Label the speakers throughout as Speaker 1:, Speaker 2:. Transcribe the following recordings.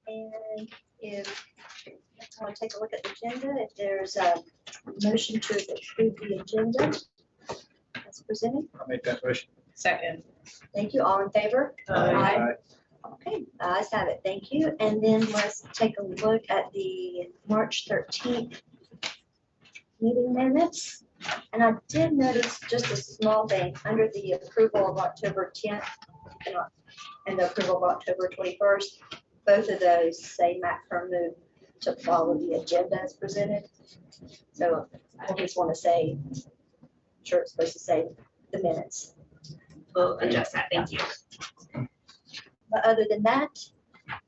Speaker 1: And if I want to take a look at the agenda, if there's a motion to approve the agenda as presented.
Speaker 2: I'll make that motion.
Speaker 3: Second.
Speaker 1: Thank you. All in favor?
Speaker 3: Aye.
Speaker 1: Okay, the ayes have it. Thank you. And then let's take a look at the March 13th meeting minutes. And I did notice just a small thing under the approval of October 10th and the approval of October 21st. Both of those say Matt Kermode to follow the agenda as presented. So I just want to say, sure it's supposed to say the minutes.
Speaker 3: We'll adjust that. Thank you.
Speaker 1: But other than that,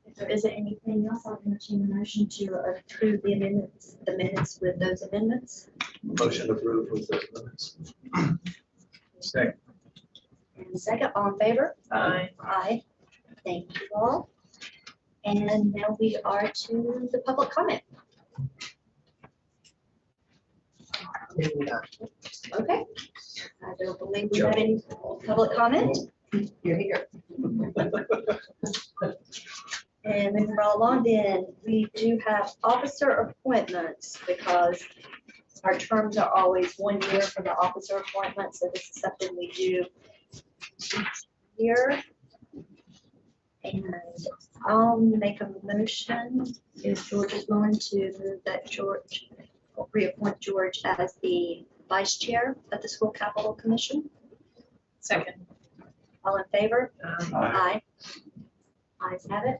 Speaker 1: if there isn't anything else, I'll entertain a motion to approve the amendments, the minutes with those amendments.
Speaker 2: Motion approved with those minutes. Second.
Speaker 1: And second, all in favor?
Speaker 3: Aye.
Speaker 1: Aye. Thank you all. And now we are to the public comment. Okay. I don't believe we have any public comment.
Speaker 3: You're here.
Speaker 1: And moving right along, then we do have officer appointments because our terms are always 1 year for the officer appointment. So this is something we do each year. And I'll make a motion if George is willing to move that George, reappoint George as the vice chair of the School Capital Commission.
Speaker 3: Second.
Speaker 1: All in favor?
Speaker 2: Aye.
Speaker 1: Ayes have it.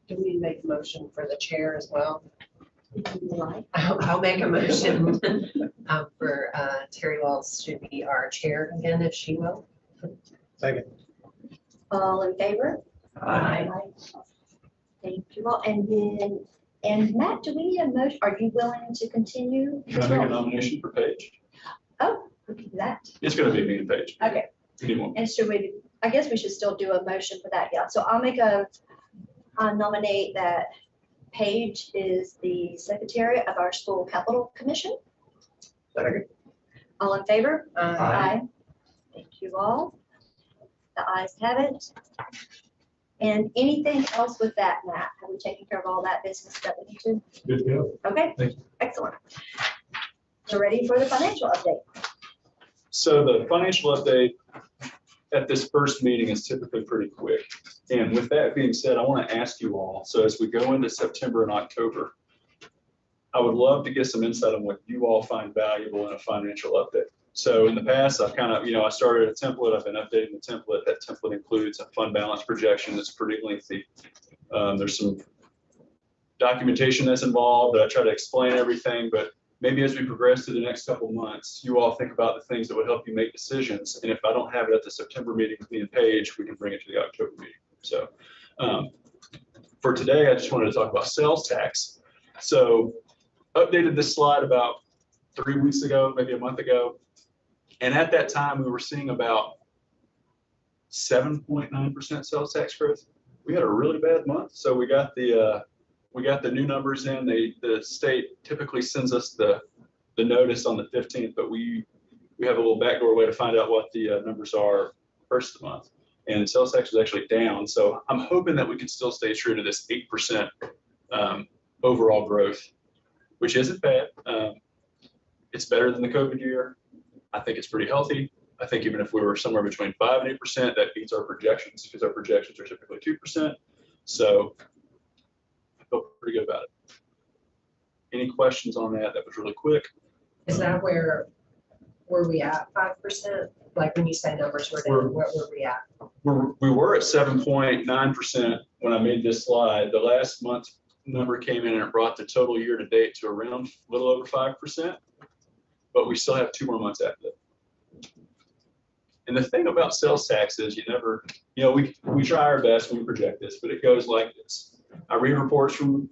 Speaker 4: Do we make a motion for the chair as well?
Speaker 1: If you would like.
Speaker 4: I'll make a motion for Terry Walls to be our chair again, if she will.
Speaker 2: Second.
Speaker 1: All in favor?
Speaker 3: Aye.
Speaker 1: Thank you all. And then, and Matt, do we need a motion? Are you willing to continue?
Speaker 5: Can I make a nomination for Paige?
Speaker 1: Oh, we can do that.
Speaker 5: It's gonna be me and Paige.
Speaker 1: Okay.
Speaker 5: Anyone?
Speaker 1: And should we, I guess we should still do a motion for that, yeah. So I'll make a, I nominate that Paige is the secretary of our School Capital Commission.
Speaker 2: Second.
Speaker 1: All in favor?
Speaker 2: Aye.
Speaker 1: Thank you all. The ayes have it. And anything else with that, Matt? Have we taken care of all that business that we need to?
Speaker 5: Good to go.
Speaker 1: Okay,
Speaker 5: Thank
Speaker 1: excellent. So ready for the financial update?
Speaker 5: So the financial update at this first meeting is typically pretty quick. And with that being said, I want to ask you all, so as we go into September and October, I would love to get some insight on what you all find valuable in a financial update. So in the past, I've kind of, I started a template, I've been updating the template. That template includes a fund balance projection that's pretty lengthy. There's some documentation that's involved, but I try to explain everything. But maybe as we progress to the next couple of months, you all think about the things that would help you make decisions. And if I don't have it at the September meeting with me and Paige, we can bring it to the October meeting. So for today, I just wanted to talk about sales tax. So updated this slide about 3 weeks ago, maybe a month ago. And at that time, we were seeing about 7.9% sales tax growth. We had a really bad month. So we got the new numbers in. The state typically sends us the notice on the 15th, but we have a little backdoor way to find out what the numbers are first of the month. And sales tax was actually down. So I'm hoping that we can still stay true to this 8% overall growth, which isn't bad. It's better than the COVID year. I think it's pretty healthy. I think even if we were somewhere between 5 and 8%, that beats our projections because our projections are typically 2%. So I feel pretty good about it. Any questions on that? That was really quick.
Speaker 4: Is that where we at 5%? Like when you say numbers were down, where were we at?
Speaker 5: We were at 7.9% when I made this slide. The last month number came in and it brought the total year to date to around a little over 5%, but we still have 2 more months after that. And the thing about sales tax is you never, we try our best when we project this, but it goes like this. I read reports from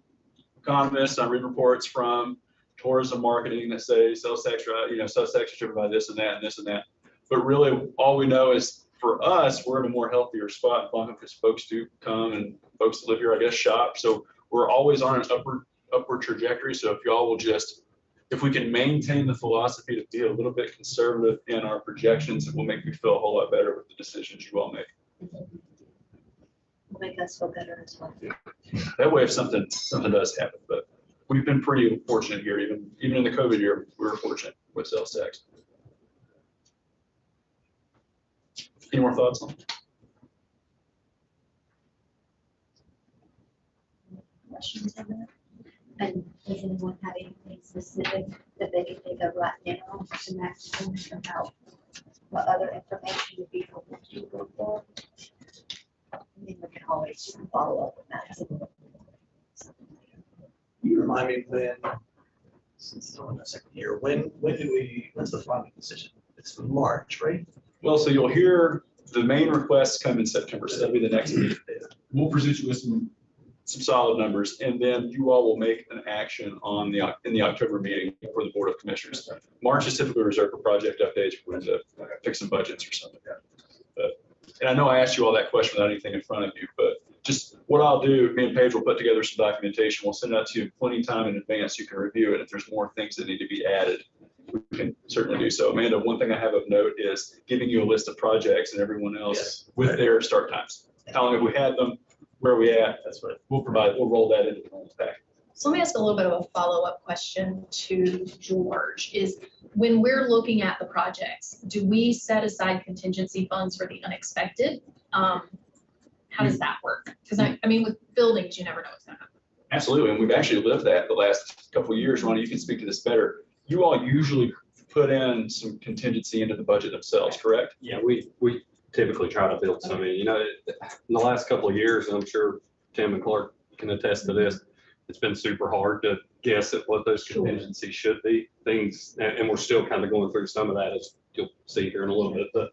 Speaker 5: economists, I read reports from tourism marketing that say sales tax, sales tax is driven by this and that and this and that. But really all we know is for us, we're in a more healthier spot in Blanco because folks do come and folks that live here, I guess, shop. So we're always on an upward trajectory. So if y'all will just, if we can maintain the philosophy to be a little bit conservative in our projections, it will make me feel a whole lot better with the decisions you all make.
Speaker 1: us feel better as well.
Speaker 5: That way if something does happen, but we've been pretty fortunate here, even in the COVID year, we were fortunate with sales tax. Any more thoughts on?
Speaker 1: Questions on that? And does anyone have anything specific that they can think of right now to maximum about what other information would be helpful to go for? I mean, we can always follow up with that.
Speaker 2: You remind me when, since it's only the second year, when's the funding decision? It's in March, right?
Speaker 5: Well, so you'll hear the main requests come in September, so that'll be the next meeting. We'll present you with some solid numbers, and then you all will make an action on in the October meeting for the Board of Commissioners. March is typically reserved for project updates, we're going to fix some budgets or something. And I know I asked you all that question without anything in front of you, but just what I'll do, me and Paige will put together some documentation. We'll send it out to you in plenty of time in advance. You can review it. If there's more things that need to be added, we can certainly do so. Amanda, one thing I have of note is giving you a list of projects and everyone else with their start times. How long have we had them? Where are we at? That's what we'll roll that into the normal pack.
Speaker 3: So let me ask a little bit of a follow-up question to George, is when we're looking at the projects, do we set aside contingency funds for the unexpected? How does that work? Because I mean, with buildings, you never know what's gonna happen.
Speaker 5: Absolutely, and we've actually lived that the last couple of years. Ronnie, you can speak to this better. You all usually put in some contingency into the budget themselves, correct?
Speaker 6: Yeah, we typically try to build some, in the last couple of years, I'm sure Tim and Clark can attest to this. It's been super hard to guess at what those contingencies should be, and we're still kind of going through some of that, as you'll see here in a little bit, but,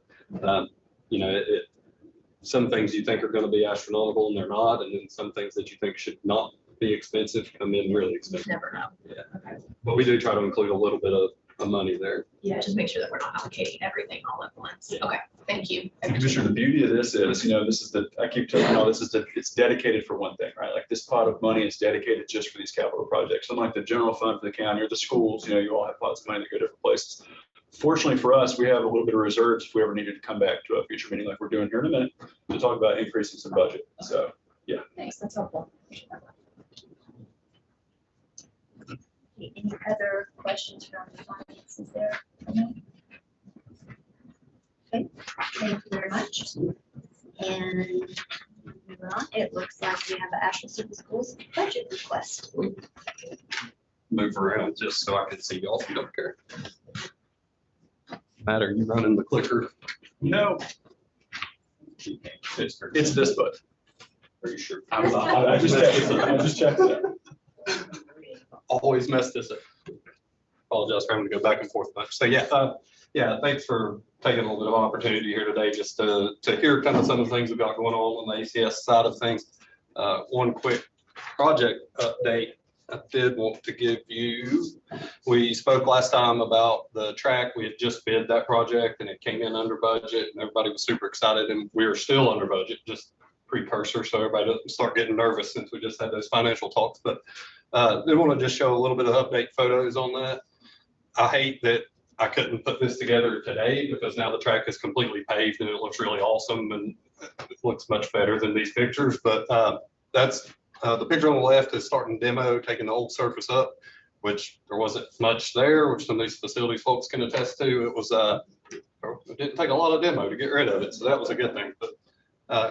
Speaker 6: some things you think are going to be astronomical and they're not, and then some things that you think should not be expensive come in really
Speaker 3: You
Speaker 6: expensive.
Speaker 3: never know.
Speaker 6: Yeah.
Speaker 3: Okay.
Speaker 6: But we do try to include a little bit of money there.
Speaker 3: Yeah, just make sure that we're not allocating everything all at once. Okay, thank you.
Speaker 5: And Commissioner, the beauty of this is, this is I keep telling you, it's dedicated for one thing, right? Like this pot of money is dedicated just for these capital projects. Unlike the general fund for the county or the schools, you all have pots of money that go different places. Fortunately for us, we have a little bit of reserves if we ever needed to come back to a future meeting like we're doing here in a minute to talk about increasing some budget. So, yeah.
Speaker 3: Thanks, that's helpful.
Speaker 1: Any other questions from the finances there? Okay, thank you very much. And moving on, it looks like we have the Ashland City Schools budget request.
Speaker 6: Move around just so I can see y'all if you don't care. Matt, are you running the clicker?
Speaker 5: No,
Speaker 6: It's
Speaker 5: this book.
Speaker 6: Are you sure?
Speaker 5: I just checked it out.
Speaker 6: Always mess this up. Apologize for having to go back and forth much. So thanks for taking a little bit of opportunity here today just to hear kind of some of the things we've got going on the ACS side of things. One quick project update I did want to give you. We spoke last time about the track. We had just bid that project and it came in under budget and everybody was super excited, and we are still under budget, just precursor, so everybody doesn't start getting nervous since we just had those financial talks. But they want to just show a little bit of update photos on that. I hate that I couldn't put this together today because now the track is completely paved and it looks really awesome and it looks much better than these pictures. But that's the picture on the left is starting demo, taking the old surface up, which there wasn't much there, which some of these facilities folks can attest to. It didn't take a lot of demo to get rid of it, so that was a good thing. But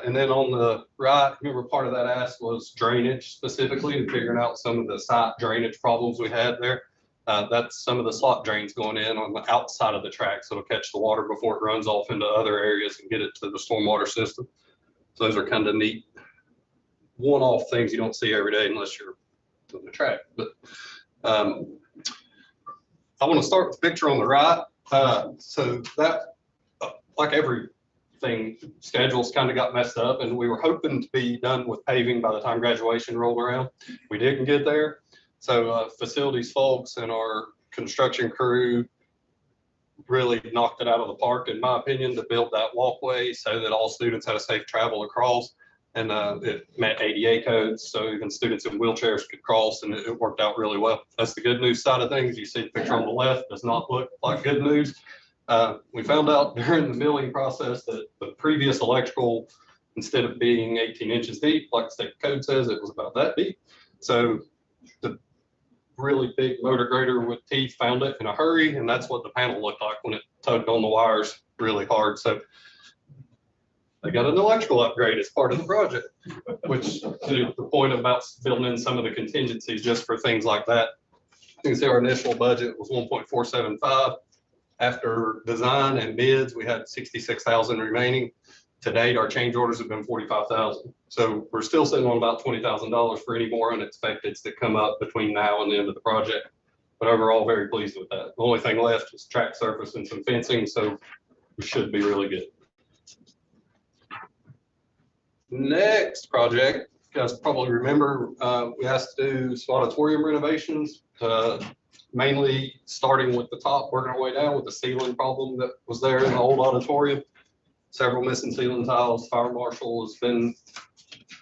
Speaker 6: and then on the right, remember part of that ask was drainage specifically and figuring out some of the site drainage problems we had there. That's some of the slot drains going in on the outside of the track, so it'll catch the water before it runs off into other areas and get it to the stormwater system. So those are kind of neat one-off things you don't see every day unless you're on the track. But I want to start with the picture on the right. So that, like everything, schedules kind of got messed up, and we were hoping to be done with paving by the time graduation rolled around. We didn't get there. So facilities folks and our construction crew really knocked it out of the park, in my opinion, to build that walkway so that all students had a safe travel across. And it met ADA codes, so even students in wheelchairs could cross, and it worked out really well. That's the good news side of things. You see the picture on the left does not look like good news. We found out during the milling process that the previous electrical instead of being 18 inches deep, like the state code says, it was about that deep. So the really big motor grader with teeth found it in a hurry, and that's what the panel looked like when it tugged on the wires really hard. So they got an electrical upgrade as part of the project, which to the point about building in some of the contingencies just for things like that. You can see our initial budget was 1.475. After design and bids, we had 66,000 remaining. To date, our change orders have been 45,000. So we're still sitting on about $20,000 for any more unexpecteds that come up between now and the end of the project. But overall, very pleased with that. The only thing left is track surface and some fencing, so we should be really good. Next project, you guys probably remember, we asked to do some auditorium renovations, mainly starting with the top, working our way down with the ceiling problem that was there in the old auditorium. Several missing ceiling tiles. Fire marshal has been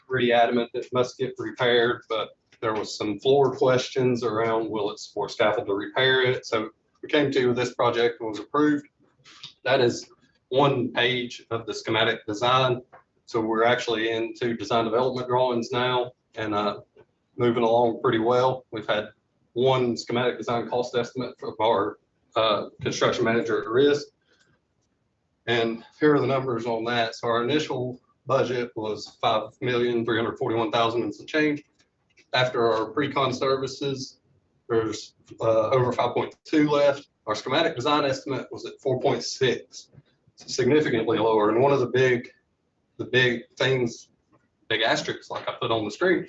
Speaker 6: pretty adamant that it must get repaired, but there was some floor questions around, will it support scaffold to repair it? So we came to this project and was approved. That is one page of the schematic design. So we're actually into design development drawings now and moving along pretty well. We've had one schematic design cost estimate from our construction manager at risk. And here are the numbers on that. So our initial budget was $5,341,000 and some change. After our pre-con services, there's over 5.2 left. Our schematic design estimate was at 4.6, significantly lower. And one of the big things, big asterisks like I put on the screen,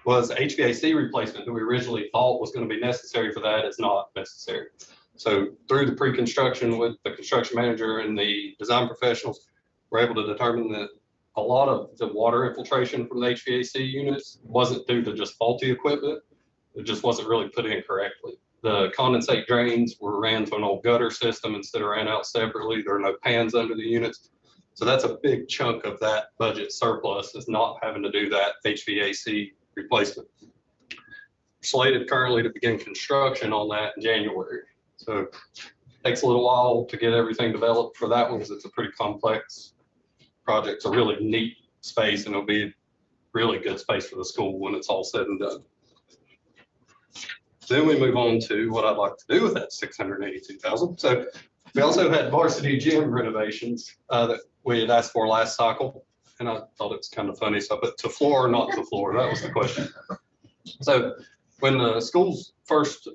Speaker 6: was HVAC replacement that we originally thought was going to be necessary for that is not necessary. So through the pre-construction with the construction manager and the design professionals, we're able to determine that a lot of the water infiltration from the HVAC units wasn't due to just faulty equipment. It just wasn't really put in correctly. The condensate drains were ran to an old gutter system instead of ran out separately. There are no pans under the units. So that's a big chunk of that budget surplus is not having to do that HVAC replacement. Slated currently to begin construction on that in January. So it takes a little while to get everything developed for that one because it's a pretty complex project. It's a really neat space and it'll be a really good space for the school when it's all said and done. Then we move on to what I'd like to do with that $682,000. So we also had varsity gym renovations that we had asked for last cycle. And I thought it was kind of funny. So I put to floor or not to floor. That was the question. So when the schools first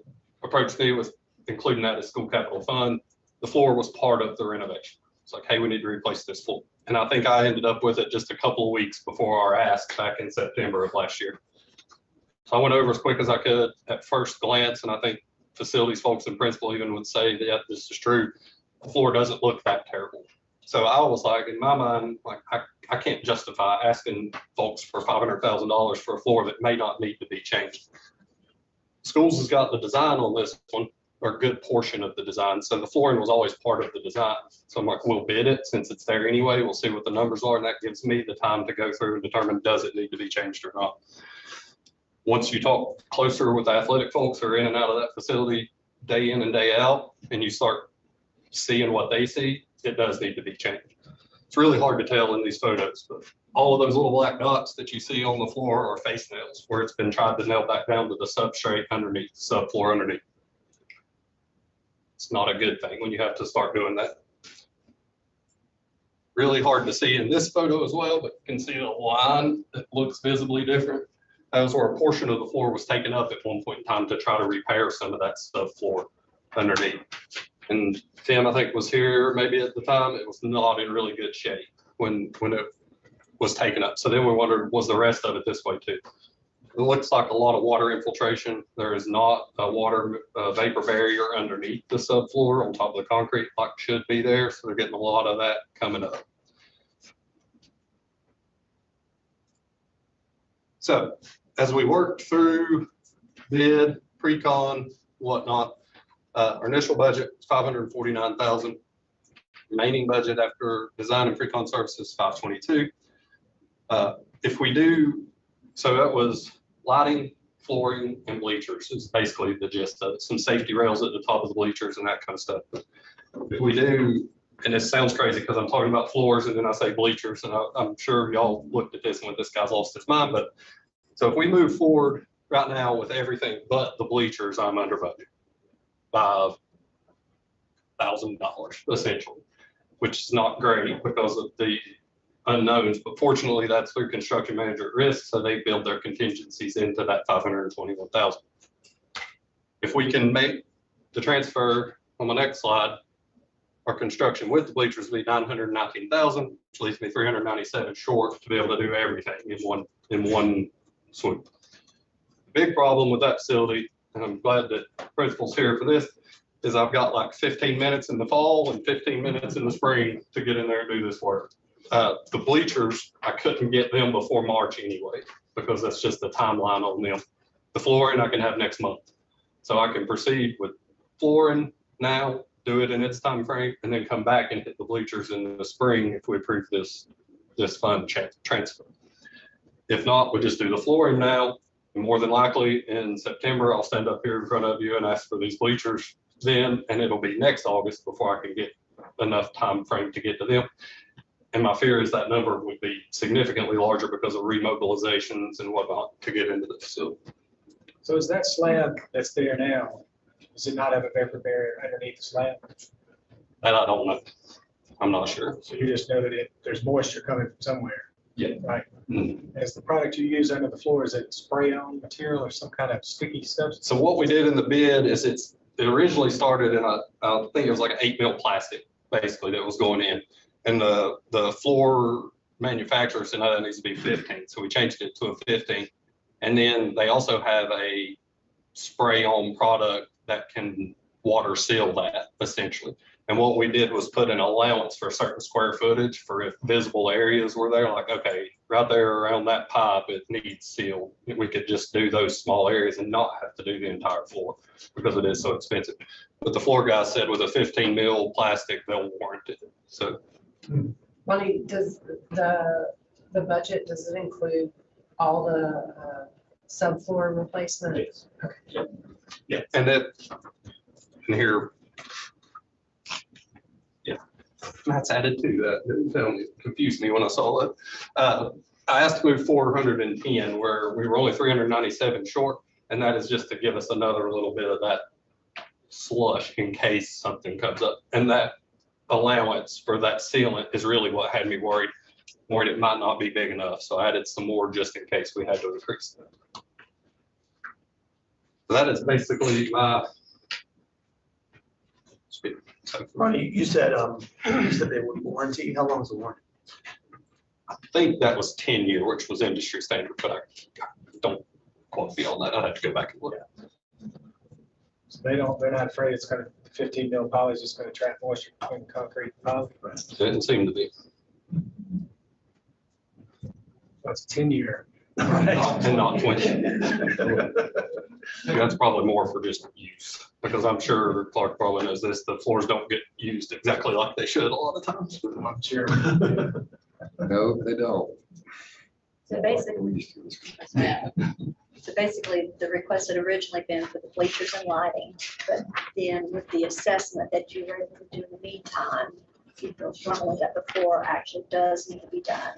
Speaker 6: approached me with including that as school capital fund, the floor was part of the renovation. It's like, hey, we need to replace this floor. And I think I ended up with it just a couple of weeks before our ask back in September of last year. So I went over as quick as I could at first glance, and I think facilities folks and principal even would say that yeah, this is true. The floor doesn't look that terrible. So I was like, in my mind, like I can't justify asking folks for $500,000 for a floor that may not need to be changed. Schools has got the design on this one, or a good portion of the design. So the flooring was always part of the design. So I'm like, we'll bid it since it's there anyway. We'll see what the numbers are. And that gives me the time to go through and determine, does it need to be changed or not? Once you talk closer with athletic folks who are in and out of that facility day in and day out, and you start seeing what they see, it does need to be changed. It's really hard to tell in these photos, but all of those little black dots that you see on the floor are face nails where it's been tried to nail back down to the substrate underneath, the subfloor underneath. It's not a good thing when you have to start doing that. Really hard to see in this photo as well, but you can see the line that looks visibly different. That was where a portion of the floor was taken up at one point in time to try to repair some of that subfloor underneath. And Tim, I think, was here maybe at the time. It was not in really good shape when it was taken up. So then we wondered, was the rest of it this way too? It looks like a lot of water infiltration. There is not a water vapor barrier underneath the subfloor on top of the concrete like should be there. So they're getting a lot of that coming up. So as we worked through bid, pre-con, whatnot, our initial budget was $549,000. Remaining budget after design and pre-con services, $522,000. If we do, so that was lighting, flooring, and bleachers is basically the gist of it. Some safety rails at the top of the bleachers and that kind of stuff. But if we do and this sounds crazy because I'm talking about floors and then I say bleachers, and I'm sure y'all looked at this and went, this guy's lost his mind, but so if we move forward right now with everything but the bleachers, I'm under budget by $1,000 essentially, which is not great because of the unknowns, but fortunately that's through construction manager at risk, so they build their contingencies into that 521,000. If we can make the transfer on the next slide, our construction with the bleachers will be 919,000, which leaves me 397 short to be able to do everything in one swoop. Big problem with that facility, and I'm glad that principal's here for this, is I've got like 15 minutes in the fall and 15 minutes in the spring to get in there and do this work. The bleachers, I couldn't get them before March anyway, because that's just the timeline on them. The flooring I can have next month. So I can proceed with flooring now, do it in its time frame, and then come back and hit the bleachers in the spring if we approve this fund transfer. If not, we just do the flooring now. And more than likely in September, I'll stand up here in front of you and ask for these bleachers then, and it'll be next August before I can get enough time frame to get to them. And my fear is that number would be significantly larger because of remobilizations and whatnot to get into the facility.
Speaker 2: So is that slab that's there now, does it not have a vapor barrier underneath the slab?
Speaker 6: That I don't know. I'm not sure.
Speaker 2: So you just know that there's moisture coming from somewhere?
Speaker 6: Yeah.
Speaker 2: Right.
Speaker 6: Mhm.
Speaker 2: Is the product you use under the floor, is it spray-on material or some kind of sticky substance?
Speaker 6: So what we did in the bid is it originally started in I think it was like an 8 mil plastic, basically, that was going in. And the floor manufacturer said, no, that needs to be 15. So we changed it to a 15. And then they also have a spray-on product that can water seal that essentially. And what we did was put an allowance for certain square footage for if visible areas were there, like, okay, right there around that pipe, it needs seal. We could just do those small areas and not have to do the entire floor because it is so expensive. But the floor guy said with a 15 mil plastic, they'll warrant it. So.
Speaker 4: Monty, does the budget, does it include all the subfloor replacement?
Speaker 2: Yes.
Speaker 4: Okay.
Speaker 6: Yeah, and and here, yeah, that's added to that. Didn't tell me, confused me when I saw that. I asked to move 410 where we were only 397 short, and that is just to give us another little bit of that slush in case something comes up. And that allowance for that sealant is really what had me worried it might not be big enough. So I added some more just in case we had to increase that. So that is basically my speed.
Speaker 2: Ronnie, you said they would warranty. How long is the warranty?
Speaker 6: I think that was 10-year, which was industry standard, but I don't quote me on that. I'd have to go back and look.
Speaker 2: So they're not afraid it's gonna, 15 mil poly is just gonna trap moisture between concrete and poly.
Speaker 6: Didn't seem to be.
Speaker 2: That's 10-year.
Speaker 6: And not 20. That's probably more for just use, because I'm sure Clark probably knows this, the floors don't get used exactly like they should a lot of times.
Speaker 2: I'm sure.
Speaker 7: No, they don't.
Speaker 1: So basically, the request had originally been for the bleachers and lighting, but then with the assessment that you were able to do in the meantime, you feel strongly that the floor actually does need to be done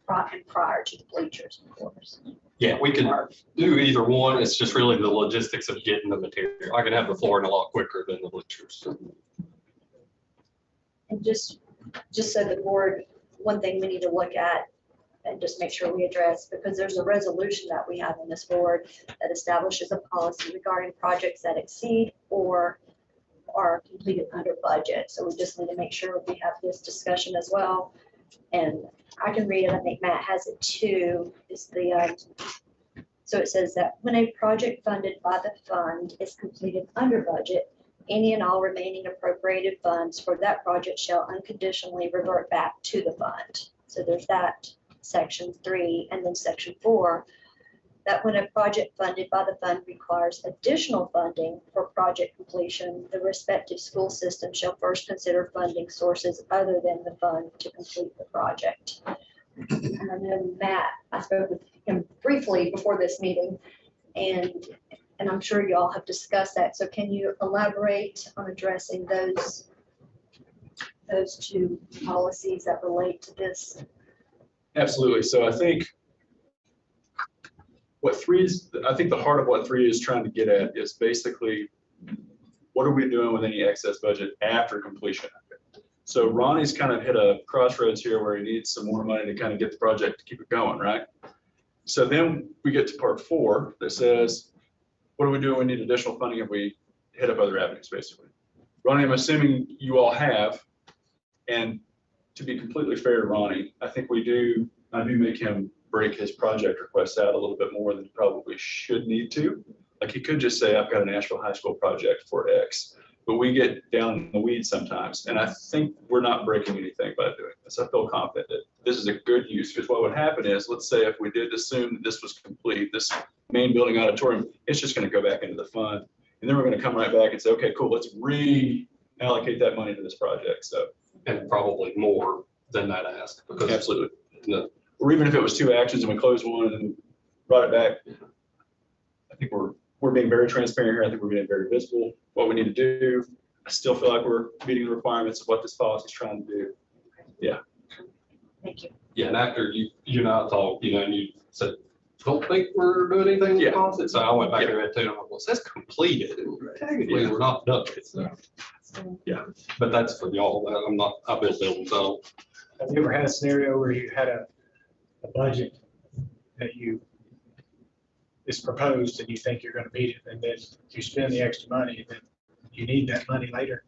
Speaker 1: prior to the bleachers, of course.
Speaker 6: Yeah, we could do either one. It's just really the logistics of getting the material. I can have the flooring a lot quicker than the bleachers.
Speaker 1: And just so the board, one thing we need to look at and just make sure we address, because there's a resolution that we have in this board that establishes a policy regarding projects that exceed or are completed under budget. So we just need to make sure we have this discussion as well. And I can read it. I think Matt has it too. So it says that when a project funded by the fund is completed under budget, any and all remaining appropriated funds for that project shall unconditionally revert back to the fund. So there's that section 3, and then section 4, that when a project funded by the fund requires additional funding for project completion, the respective school system shall first consider funding sources other than the fund to complete the project. And I know Matt, I spoke with him briefly before this meeting, and I'm sure you all have discussed that. So can you elaborate on addressing those those two policies that relate to this?
Speaker 5: Absolutely. So I think I think the heart of what 3 is trying to get at is basically, what are we doing with any excess budget after completion? So Ronnie's kind of hit a crossroads here where he needs some more money to kind of get the project to keep it going, right? So then we get to part 4 that says, what do we do when we need additional funding if we hit up other avenues, basically? Ronnie, I'm assuming you all have, and to be completely fair to Ronnie, I think I do make him break his project requests out a little bit more than he probably should need to. Like, he could just say, I've got a Nashville High School project for X, but we get down in the weeds sometimes. And I think we're not breaking anything by doing this. I feel confident that this is a good use, because what would happen is, let's say if we did assume that this was complete, this main building auditorium, it's just gonna go back into the fund. And then we're gonna come right back and say, okay, cool, let's reallocate that money to this project, so.
Speaker 6: And probably more than that ask, because
Speaker 5: Absolutely.
Speaker 6: the-
Speaker 5: Or even if it was 2 actions and we closed one and then brought it back. I think we're being very transparent here. I think we're being very visible, what we need to do. I still feel like we're meeting the requirements of what this policy is trying to do.
Speaker 1: Thank you.
Speaker 6: yeah, and after you and I talked, and you said, don't think we're doing anything with
Speaker 5: Yeah.
Speaker 6: deposits. So I went back and read too, and I'm like, well, it says completed. And technically, we're not done. So, but that's for y'all. I build buildings, so.
Speaker 2: Have you ever had a scenario where you had a budget that is proposed and you think you're gonna meet it, and then you spend the extra money, and then you need that money later?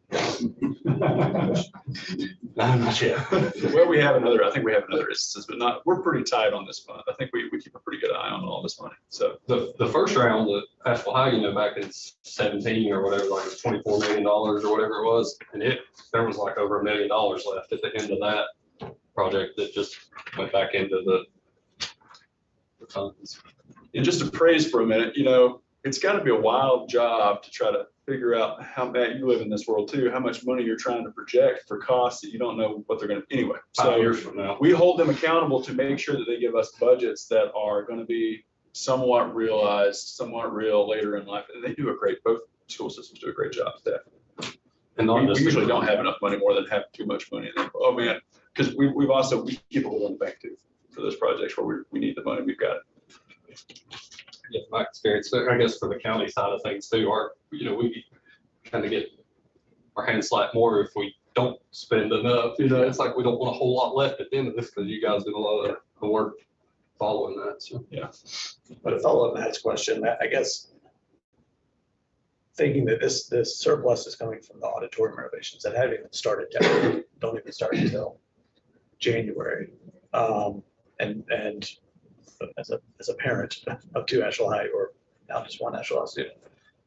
Speaker 6: I'm not yet.
Speaker 5: Well, I think we have another instances, but we're pretty tight on this fund. I think we keep a pretty good eye on all this money, so.
Speaker 6: The first round at Asheville High, back in 17 or whatever, like $24 million or whatever it was, and there was like over $1 million left at the end of that project that just went back into the funds.
Speaker 5: And just to praise for a minute, it's gotta be a wild job to try to figure out how, Matt, you live in this world too, how much money you're trying to project for costs that you don't know what they're gonna, anyway.
Speaker 6: 5
Speaker 5: So
Speaker 6: years from now.
Speaker 5: we hold them accountable to make sure that they give us budgets that are gonna be somewhat realized, somewhat real later in life. And they do both school systems do a great job at that.
Speaker 6: And not
Speaker 5: We
Speaker 6: just
Speaker 5: usually don't have enough money, more than have too much money. And then, oh man, because we keep a little in the bank too for those projects where we need the money, we've got it.
Speaker 6: Yeah, my experience, I guess for the county side of things too, we kind of get our hands slapped more if we don't spend enough, it's like we don't want a whole lot left at the end of this, because you guys do a lot of the work following that, so.
Speaker 5: Yeah.
Speaker 2: But to follow up Matt's question, I guess, thinking that this surplus is coming from the auditorium renovations that haven't even started yet, don't even start until January. And as a parent of 2 Asheville High, or now just 1 Asheville High student,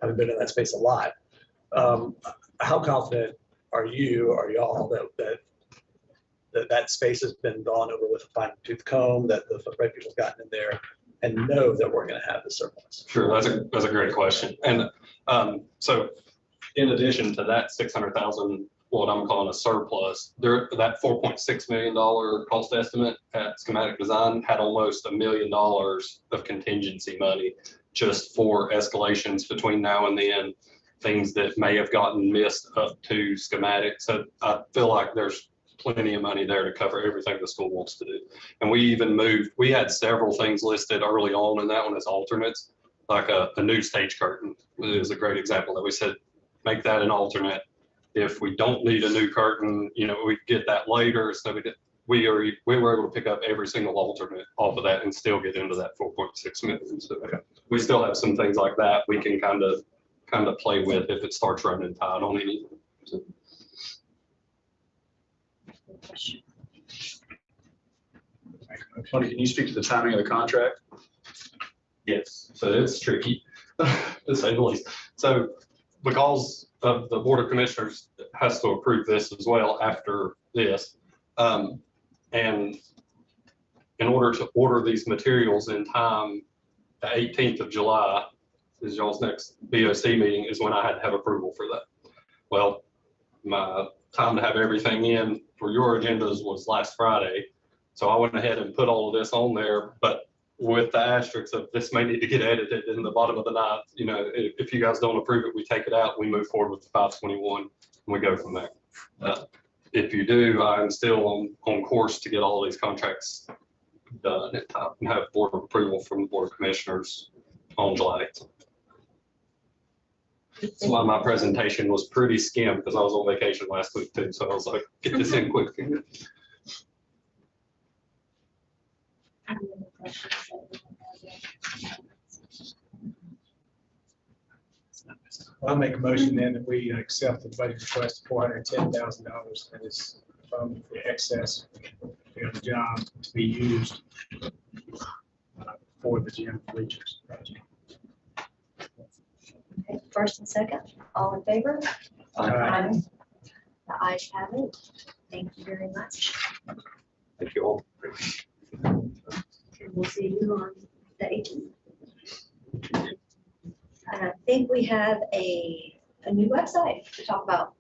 Speaker 2: having been in that space a lot, how confident are y'all that space has been gone over with a fine tooth comb, that the right people's gotten in there and know that we're going to have the surplus?
Speaker 6: Sure, that's a great question. And so in addition to that 600,000, what I'm calling a surplus, that $4.6 million cost estimate at Schematic Design had almost $1 million of contingency money just for escalations between now and then, things that may have gotten missed up to Schematic. So I feel like there's plenty of money there to cover everything the school wants to do. And we had several things listed early on in that one as alternates, like a new stage curtain is a great example that we said, make that an alternate. If we don't need a new curtain, we get that later. So we were able to pick up every single alternate off of that and still get into that 4.6 million. So we still have some things like that we can kind of play with if it starts running tight on anything. So.
Speaker 5: Tony, can you speak to the timing of the contract?
Speaker 6: Yes, so it's tricky, to say the least. So because of the Board of Commissioners has to approve this as well after this, and in order to order these materials in time, the 18th of July is y'all's next BOC meeting, is when I had to have approval for that. Well, my time to have everything in for your agendas was last Friday. So I went ahead and put all of this on there, but with the asterisks of this may need to get edited in the bottom of the ninth. If you guys don't approve it, we take it out, we move forward with the 521, and we go from there. if you do, I'm still on course to get all these contracts done in time and have board approval from the Board of Commissioners on July 8th. That's why my presentation was pretty skimmed because I was on vacation last week too. So I was like, get this in quick.
Speaker 1: Any other questions that anyone has?
Speaker 8: I'll make a motion then that we accept the budget request of $410,000 that is from the excess of the job to be used for the gym bleachers project.
Speaker 1: Okay, first and second, all in favor?
Speaker 8: Aye.
Speaker 1: The ayes have it. Thank you very much.
Speaker 6: Thank you all.
Speaker 1: And we'll see you on the 18th. And I think we have a new website to talk about.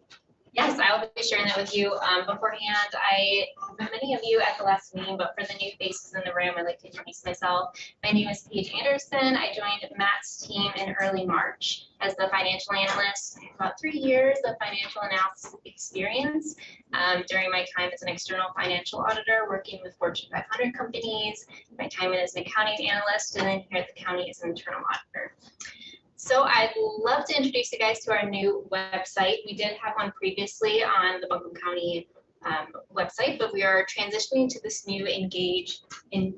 Speaker 9: Yes, I will be sharing that with you beforehand. I met many of you at the last meeting, but for the new faces in the room, I'd like to introduce myself. My name is Paige Anderson. I joined Matt's team in early March as the financial analyst. I have about 3 years of financial analysis experience during my time as an external financial auditor, working with Fortune 500 companies, my time as an accounting analyst, and then here at the county as an internal auditor. So I'd love to introduce you guys to our new website. We did have one previously on the Buncombe County website, but we are transitioning to this new Engage in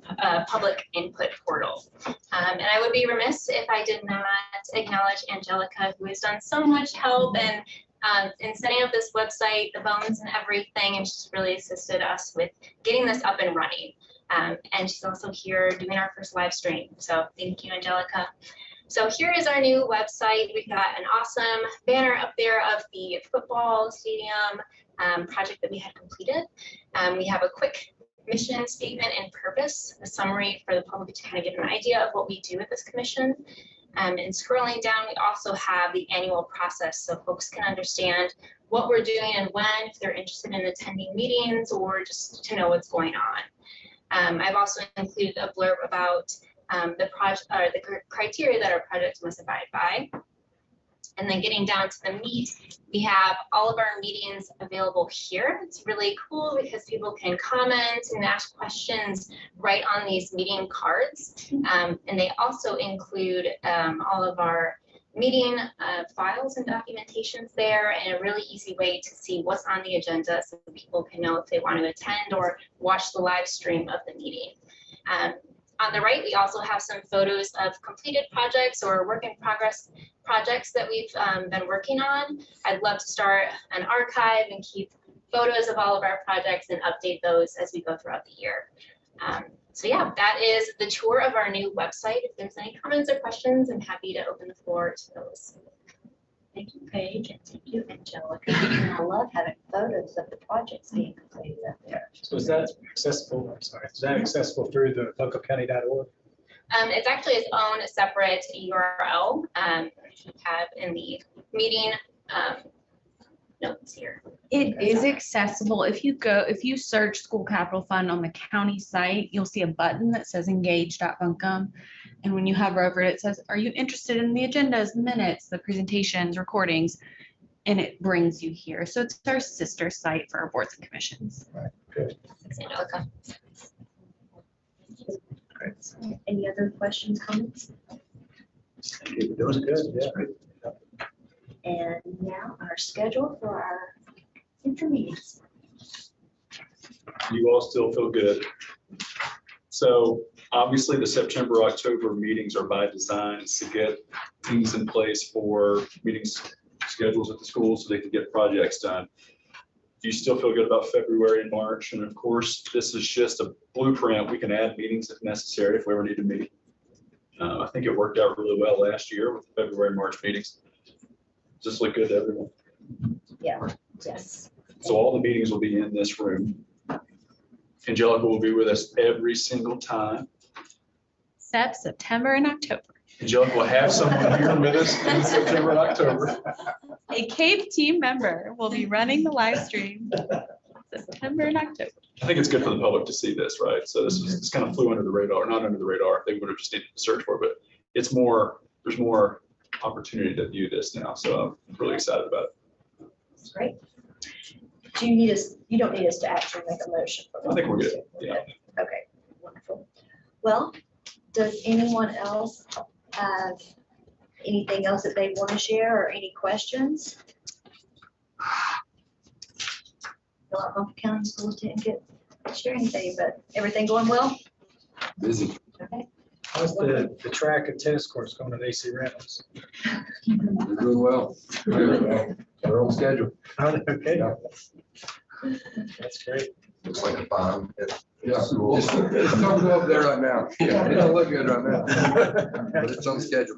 Speaker 9: public input portal. And I would be remiss if I did not acknowledge Angelica, who has done so much help and in setting up this website, the bones and everything, and she's really assisted us with getting this up and running. And she's also here doing our first live stream. So thank you, Angelica. So here is our new website. We've got an awesome banner up there of the football stadium project that we had completed. We have a quick mission statement and purpose, a summary for the public to kind of get an idea of what we do at this commission. And scrolling down, we also have the annual process so folks can understand what we're doing and when, if they're interested in attending meetings or just to know what's going on. I've also included a blurb about the project or the criteria that our project must abide by. And then getting down to the meat, we have all of our meetings available here. It's really cool because people can comment and ask questions right on these meeting cards. And they also include all of our meeting files and documentations there, and a really easy way to see what's on the agenda so people can know if they want to attend or watch the live stream of the meeting. On the right, we also have some photos of completed projects or work in progress projects that we've been working on. I'd love to start an archive and keep photos of all of our projects and update those as we go throughout the year. So yeah, that is the tour of our new website. If there's any comments or questions, I'm happy to open the floor to those.
Speaker 1: Thank you, Paige, and thank you, Angelica. And I love having photos of the projects being completed up there.
Speaker 8: So is that accessible, I'm sorry, is that accessible through the buncombecounty.org?
Speaker 9: It's actually its own separate URL. We have in the meeting notes here.
Speaker 10: It is accessible. If you search School Capital Fund on the county site, you'll see a button that says engage.buncombe. And when you hover over it, it says, are you interested in the agendas, minutes, the presentations, recordings? And it brings you here. So it's our sister site for our boards and commissions.
Speaker 8: Right, good.
Speaker 9: Thanks, Angelica.
Speaker 1: Any other questions, comments?
Speaker 2: That was good, yeah.
Speaker 1: And now our schedule for our future meetings.
Speaker 5: You all still feel good. So obviously the September, October meetings are by design to get things in place for meetings schedules at the school so they can get projects done. Do you still feel good about February and March? And of course, this is just a blueprint. We can add meetings if necessary, if we ever need to meet. I think it worked out really well last year with the February, March meetings. Just look good to everyone.
Speaker 1: Yeah, yes.
Speaker 5: So all the meetings will be in this room. Angelica will be with us every single time.
Speaker 10: Except September and October.
Speaker 5: Angelica will have someone here with us in September and October.
Speaker 10: A CAPE team member will be running the live stream September and October.
Speaker 5: I think it's good for the public to see this, right? So this kind of flew under the radar, not under the radar. They would have just needed to search for it, but it's more, there's more opportunity to view this now. So I'm really excited about it.
Speaker 1: Great. do you need us, you don't need us to actually make a motion for
Speaker 5: I think we're good, yeah.
Speaker 1: Okay, wonderful. Well, does anyone else have anything else that they want to share or any questions? Feel like Buncombe County Schools didn't share anything, but everything going well?
Speaker 7: Busy.
Speaker 1: Okay.
Speaker 8: How's the track and tennis courts going at AC Reynolds?
Speaker 7: They're doing well. They're on schedule.
Speaker 8: Okay,
Speaker 7: Yeah.
Speaker 8: that's great.
Speaker 7: Looks like a farm. Yeah, it's don't go up there right now. Yeah, it don't look good right now. But it's on schedule.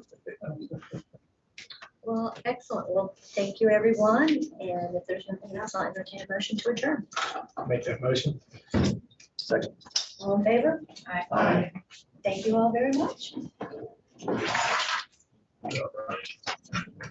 Speaker 1: Well, excellent. Well, thank you, everyone. And if there's nothing else, I'll entertain a motion to adjourn.
Speaker 8: Make that motion.
Speaker 2: Second.
Speaker 1: All in favor?
Speaker 8: Aye.
Speaker 1: Thank you all very much.
Speaker 8: All right.